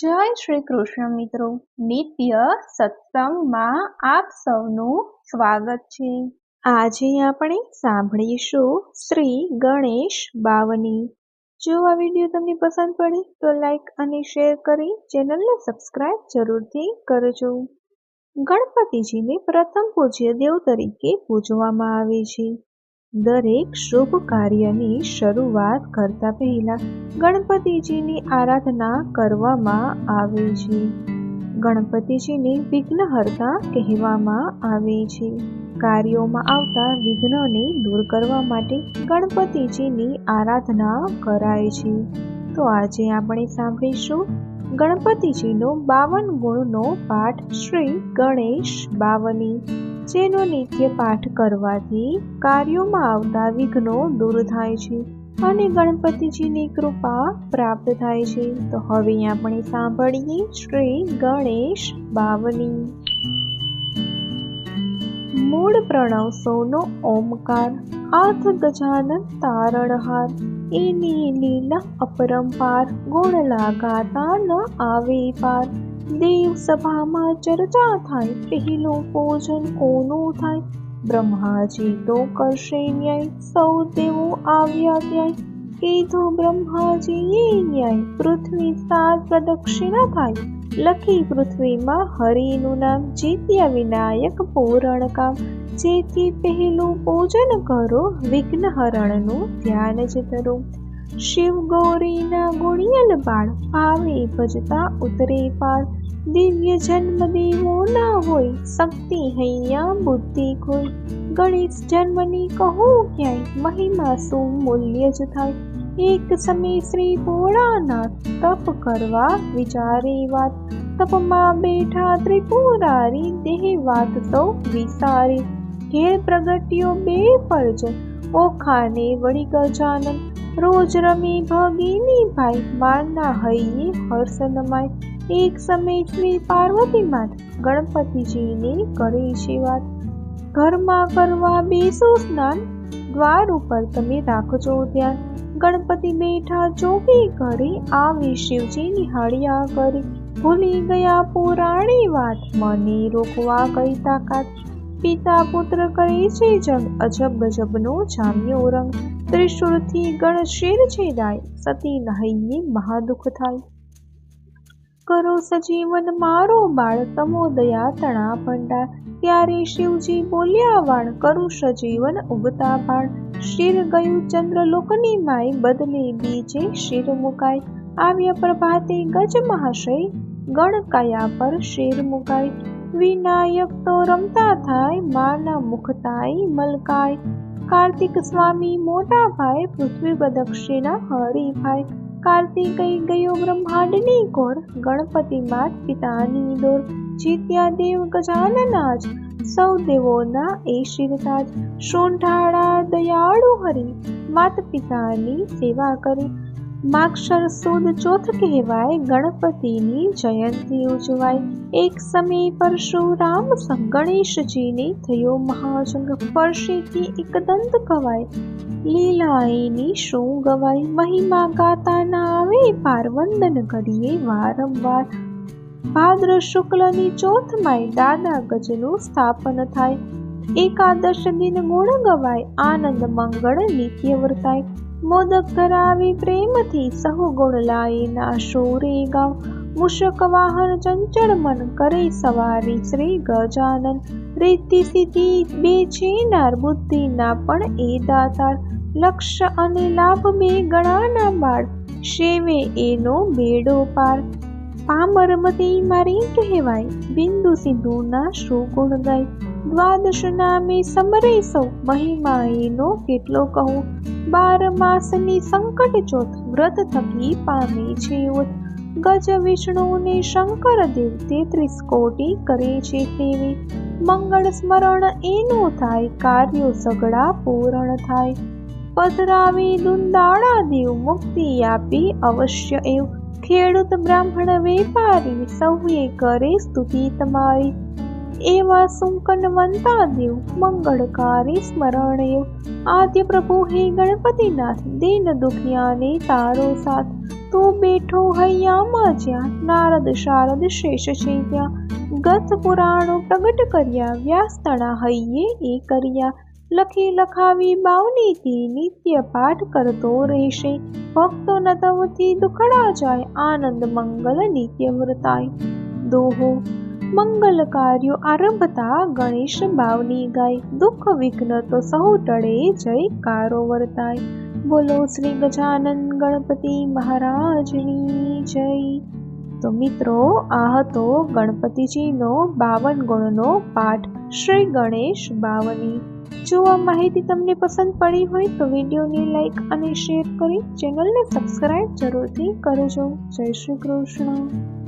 જય શ્રી કૃષ્ણ મિત્રો, નિત્ય સત્સંગમાં આપ સૌનું સ્વાગત છે। આજે આપણે સાંભળીશું શ્રી ગણેશ બાવની। જો આ વિડીયો તમને પસંદ પડે તો લાઈક અને શેર કરી ચેનલને સબસ્ક્રાઇબ જરૂરથી કરજો। ગણપતિજીને પ્રથમ પૂજ્ય દેવ તરીકે પૂજવામાં આવે છે। દરેક શુભ કાર્યની શરૂઆત કરતા પહેલા ગણપતિજીની આરાધના કરવામાં આવે છે। ગણપતિજીને વિઘ્નહર્તા કહેવામાં આવે છે। કાર્યોમાં આવતા વિઘ્નોને દૂર કરવા માટે ગણપતિજીની આરાધના કરાય છે। તો આજે આપણે સાંભળીશું ગણપતિજીનો 52 ગુણનો પાઠ શ્રી ગણેશ બાવની, જેનો નિત્ય પાઠ કરવાથી કાર્યોમાં આવતા વિઘ્નો દૂર થાય છે અને ગણપતિજીની કૃપા પ્રાપ્ત થાય છે। તો હવે આપણે સાંભળીએ શ્રી ગણેશ બાવની। મૂળ પ્રણવ સૌનો ઓમકાર, આથ ગજાનન તારણહાર, એની લીલા અપરંપાર, ગુણ લાગાતા ન આવે પાર। દેવ સભામાં ચર્ચા થાય, પહેલું પૂજન કોનું થાય? બ્રહ્માજી તો કરશે ન્યાય, સૌ દેવો આવ્યા ત્યાંય। કીધું બ્રહ્માજીએ ન્યાય, પૃથ્વી 7 પ્રદક્ષિણા થાય। લખી પૃથ્વીમાં હરિનું નામ, જીત્યા વિનાયક પૂરણ કામ। જેથી પહેલું પૂજન કરો, વિઘ્નહરણનું ધ્યાન જ ધરો। શિવ ગૌરીના ગુણિયલ બાળ, ભાવે ભજતા ઉતરે પાર। દિવ્ય જન્મ દેવો ના હોય, શક્તિ હૈયા બુદ્ધિ કોઈ। ગણેશ જન્મની કહું ક્યાંય, મહિમા સુમૂલ્ય જ થાય। એક સમય શ્રી ભોળાનાથ, તપ કરવા વિચારે વાત। તપમાં બેઠા ત્રિપુરારી, દેહ વાત સૌ વિસારી। ઘેર પ્રગટ્યો 2 ફરજન, ઓખાને વળી ગજાનન। રોજ રમે ભગીની ભાઈ, માના હૈયે હર્ષન માય। એક સમય શ્રી પાર્વતી માત, ગણપતિજીને કરે છે વાત। ઘરમાં કરવા બેસો સ્નાન, દ્વાર ઉપર તમે રાખજો ધ્યાન। ગણપતિ બેઠા ચોકી કરે, આવી શિવજી નિહાળ્યા કરે। ભૂલી ગયા પુરાણી વાત, મને રોકવા કઈ તાકાત। પિતા પુત્ર કરે છે જંગ, અજબ ગજબનો જામ્યો રંગ। ત્રિશૂળથી ગણ શિર છેદાય, સતી હૈયે મહાદુખ થાય। કરો સજીવન મારો બાળ, તમો દયા તણા ભંડાર। ત્યારે શિવજી બોલ્યા વાણ, કરું સજીવન ઉગતા બાળ। શિર ગયું ચંદ્રલોકની માય, બદલે બીજે શિર મુકાય। આવ્યા પ્રભાતે ગજ મહાશય, ગણ કાયા પર શિર મુકાય। વિનાયક તો રમતા થાય, માના મુખતાય મલકાય। કાર્તિક સ્વામી મોટા ભાઈ, પૃથ્વી પ્રદક્ષિણા હરિભાઈ। કાર્તિકેય ગયો બ્રહ્માંડની કોર, ગણપતિ માત પિતાની દોર। જીત્યા દેવ ગજાનનાજ, સૌ દેવોના એ શિરતાજ। સોંઢાળા દયાળુ હરિ, માત પિતાની સેવા કરી। માગશર સુદ ચોથ કહેવાય, ગણપતિની જયંતી ઉજવાય। એક સમય પરશુરામ સંગ, ગણેશજીને થયો મહાજંગ। ફરશેથી એક દંત કવાય, લીલા એની શું ગવાય। મહિમા ગાતા ના આવે પાર, વંદન કરીએ વારંવાર। ભાદ્ર શુક્લની ચોથમાય, દાદા ગજનું સ્થાપન થાય। એકાદશ દિન ગુણ ગવાય, આનંદ મંગળ નિત્ય વર્તાય। મોદક ધરાવી પ્રેમથી, સહુ ગુણ લાય ના શોરે ગાવ। મૂષક વાહન ચંચળ મન, કરે સવારી શ્રી ગજાનન। રિદ્ધિ સિદ્ધિ 2 છેનાર, બુદ્ધિના પણ એ દાતાર। લક્ષ્ય અને લાભ 2 ગણાના બાળ, સેવે એનો બેડો પાર। પામરમતી મારી કહેવાય, બિંદુ સિંધુના સુગુણ ગાય। દ્વાદશ નામે સમરે સૌ, મહિમા એનો કેટલો કહું। 12 માસની સંકટ ચોથ, વ્રત થકી પામે છે ઓથ। ગજ વિષ્ણુને શંકર દેવ, 33 કોટી કરે છે સેવે। મંગળ સ્મરણ એનું થાય, કાર્યો સગળા પૂરણ થાય। પધરાવે દુંદાળા દેવ, મુક્તિ આપી અવશ્ય એવ। ખેડૂત બ્રાહ્મણ વેપારી, સૌએ કરે સ્તુતિ તમારી। એવા સુંકનવંતા દેવ મંગળકારી સ્મરણયો આદ્ય પ્રભુ હે ગણપતિનાથ દીન દુખિયાને તારો સાથ તું બેઠો હૈયામાં જ્યાં નારદ શારદ શેષ છે ત્યાં ગત પુરાણો પ્રગટ કર્યા વ્યાસ તણા હૈયે એ કર્યા લખી લખાવી બાવનીથી નિત્ય પાઠ કરતો રહેશે ભક્તો નતવથી દુખડા જાય આનંદ મંગલ નિત્ય વર્તાય દોહો મંગલ કાર્યો આરંભતા ગણેશ બાવની ગાય દુઃખ વિઘ્ન તો સહુ ટળે જયકારો વર્તાય બોલો શ્રી ગજાનન ગણપતિ મહારાજની જય। તો મિત્રો આ હતો ગણપતિજીનો 52 ગુણનો પાઠ શ્રી ગણેશ બાવની। જો આ માહિતી તમને પસંદ પડી હોય તો વિડીયોને લાઈક અને શેર કરી ચેનલને સબસ્ક્રાઈબ જરૂરથી કરજો। જય શ્રી કૃષ્ણ।